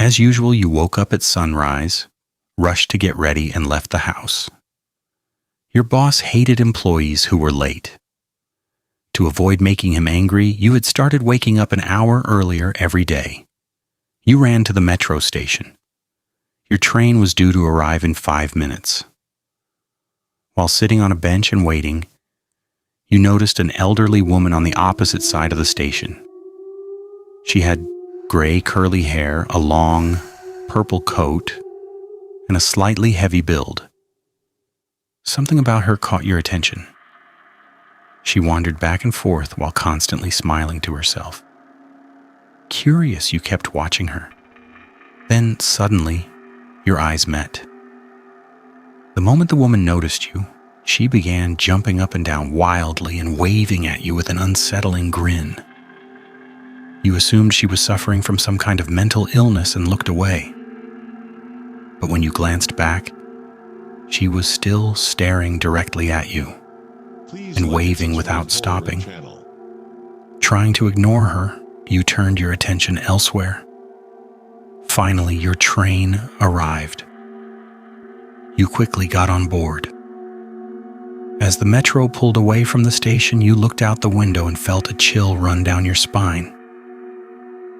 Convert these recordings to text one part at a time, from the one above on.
As usual, you woke up at sunrise, rushed to get ready, and left the house. Your boss hated employees who were late. To avoid making him angry, you had started waking up an hour earlier every day. You ran to the metro station. Your train was due to arrive in 5 minutes. While sitting on a bench and waiting, you noticed an elderly woman on the opposite side of the station. She had gray curly hair, a long purple coat, and a slightly heavy build. Something about her caught your attention. She wandered back and forth while constantly smiling to herself. Curious, you kept watching her. Then, suddenly, your eyes met. The moment the woman noticed you, she began jumping up and down wildly and waving at you with an unsettling grin. You assumed she was suffering from some kind of mental illness and looked away. But when you glanced back, she was still staring directly at you and waving without stopping. Trying to ignore her, you turned your attention elsewhere. Finally, your train arrived. You quickly got on board. As the metro pulled away from the station, you looked out the window and felt a chill run down your spine.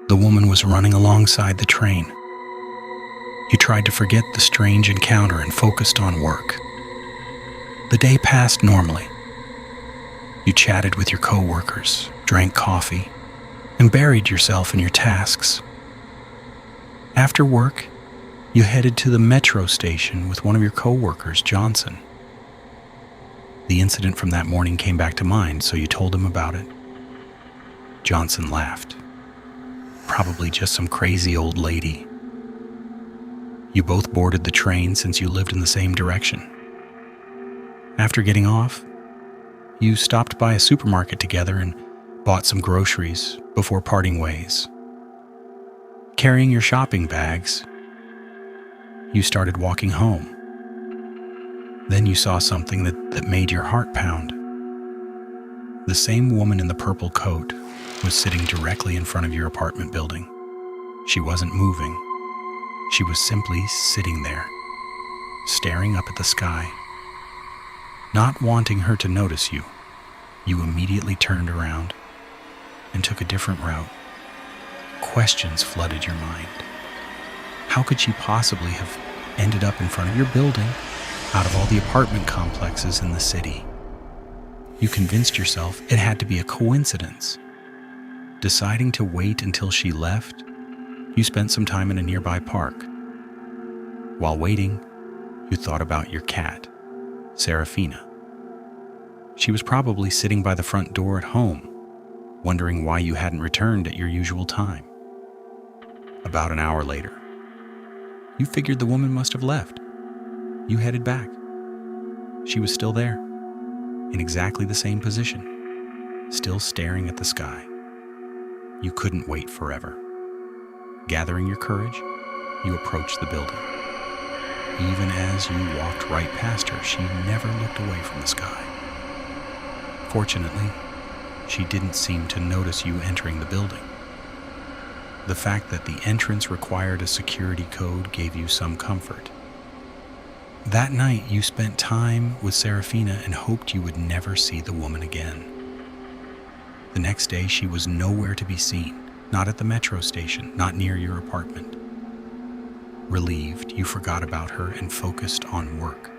The woman was running alongside the train. You tried to forget the strange encounter and focused on work. The day passed normally. You chatted with your co-workers, drank coffee, and buried yourself in your tasks. After work, you headed to the metro station with one of your co-workers, Johnson. The incident from that morning came back to mind, so you told him about it. Johnson laughed. Probably just some crazy old lady. You both boarded the train since you lived in the same direction. After getting off, you stopped by a supermarket together and bought some groceries before parting ways. Carrying your shopping bags, you started walking home. Then you saw something that made your heart pound. The same woman in the purple coat was sitting directly in front of your apartment building. She wasn't moving. She was simply sitting there, staring up at the sky. Not wanting her to notice you, you immediately turned around and took a different route. Questions flooded your mind. How could she possibly have ended up in front of your building out of all the apartment complexes in the city? You convinced yourself it had to be a coincidence. Deciding to wait until she left, you spent some time in a nearby park. While waiting, you thought about your cat, Serafina. She was probably sitting by the front door at home, wondering why you hadn't returned at your usual time. About an hour later, you figured the woman must have left. You headed back. She was still there, in exactly the same position, still staring at the sky. You couldn't wait forever. Gathering your courage, you approached the building. Even as you walked right past her, she never looked away from the sky. Fortunately, she didn't seem to notice you entering the building. The fact that the entrance required a security code gave you some comfort. That night, you spent time with Serafina and hoped you would never see the woman again. The next day, she was nowhere to be seen, not at the metro station, not near your apartment. Relieved, you forgot about her and focused on work.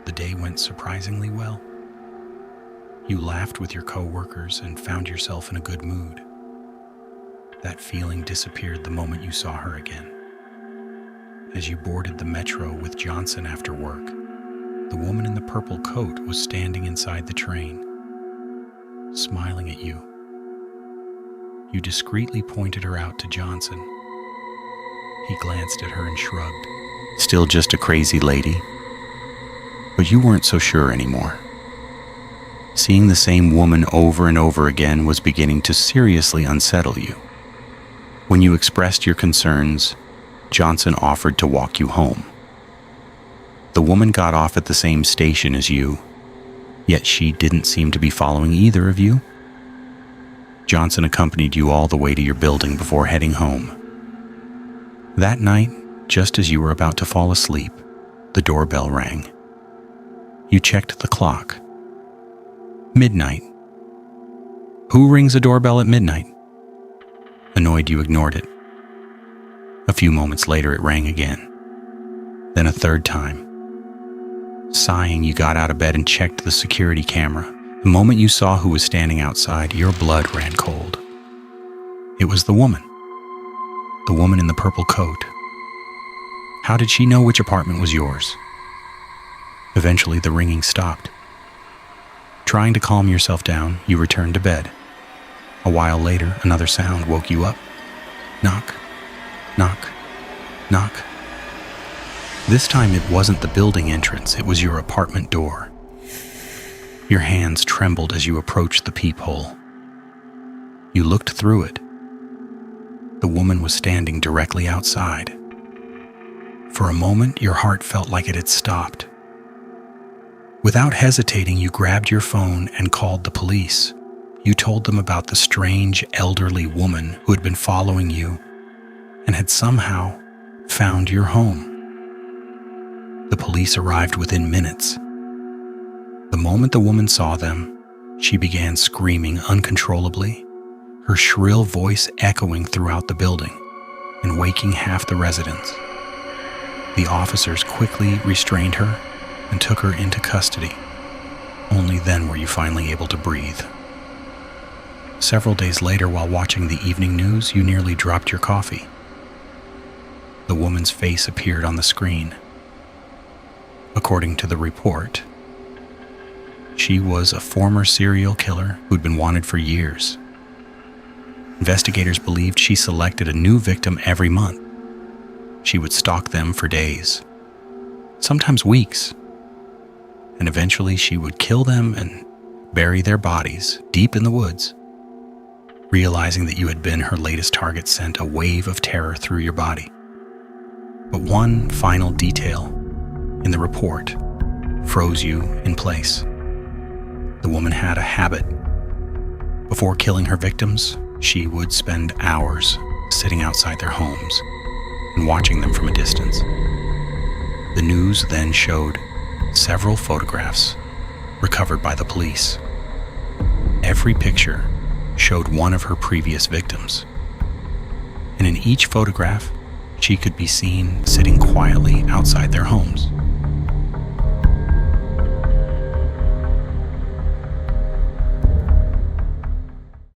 The day went surprisingly well. You laughed with your co-workers and found yourself in a good mood. That feeling disappeared the moment you saw her again. As you boarded the metro with Johnson after work, the woman in the purple coat was standing inside the train, smiling at you. You discreetly pointed her out to Johnson. He glanced at her and shrugged. Still just a crazy lady. But you weren't so sure anymore. Seeing the same woman over and over again was beginning to seriously unsettle you. When you expressed your concerns, Johnson offered to walk you home. The woman got off at the same station as you, yet she didn't seem to be following either of you. Johnson accompanied you all the way to your building before heading home. That night, just as you were about to fall asleep, the doorbell rang. You checked the clock. Midnight. Who rings a doorbell at midnight? Annoyed, you ignored it. A few moments later, it rang again. Then a third time. Sighing, you got out of bed and checked the security camera. The moment you saw who was standing outside, your blood ran cold. It was the woman. The woman in the purple coat. How did she know which apartment was yours? Eventually, the ringing stopped. Trying to calm yourself down, you returned to bed. A while later, another sound woke you up. Knock, knock, knock. This time it wasn't the building entrance, it was your apartment door. Your hands trembled as you approached the peephole. You looked through it. The woman was standing directly outside. For a moment, your heart felt like it had stopped. Without hesitating, you grabbed your phone and called the police. You told them about the strange, elderly woman who had been following you and had somehow found your home. The police arrived within minutes. The moment the woman saw them, she began screaming uncontrollably, her shrill voice echoing throughout the building and waking half the residents. The officers quickly restrained her and took her into custody. Only then were you finally able to breathe. Several days later, while watching the evening news, you nearly dropped your coffee. The woman's face appeared on the screen. According to the report, she was a former serial killer who'd been wanted for years. Investigators believed she selected a new victim every month. She would stalk them for days, sometimes weeks, and eventually she would kill them and bury their bodies deep in the woods. Realizing that you had been her latest target sent a wave of terror through your body. But one final detail in the report froze you in place. The woman had a habit. Before killing her victims, she would spend hours sitting outside their homes and watching them from a distance. The news then showed several photographs recovered by the police. Every picture showed one of her previous victims. And in each photograph, she could be seen sitting quietly outside their homes.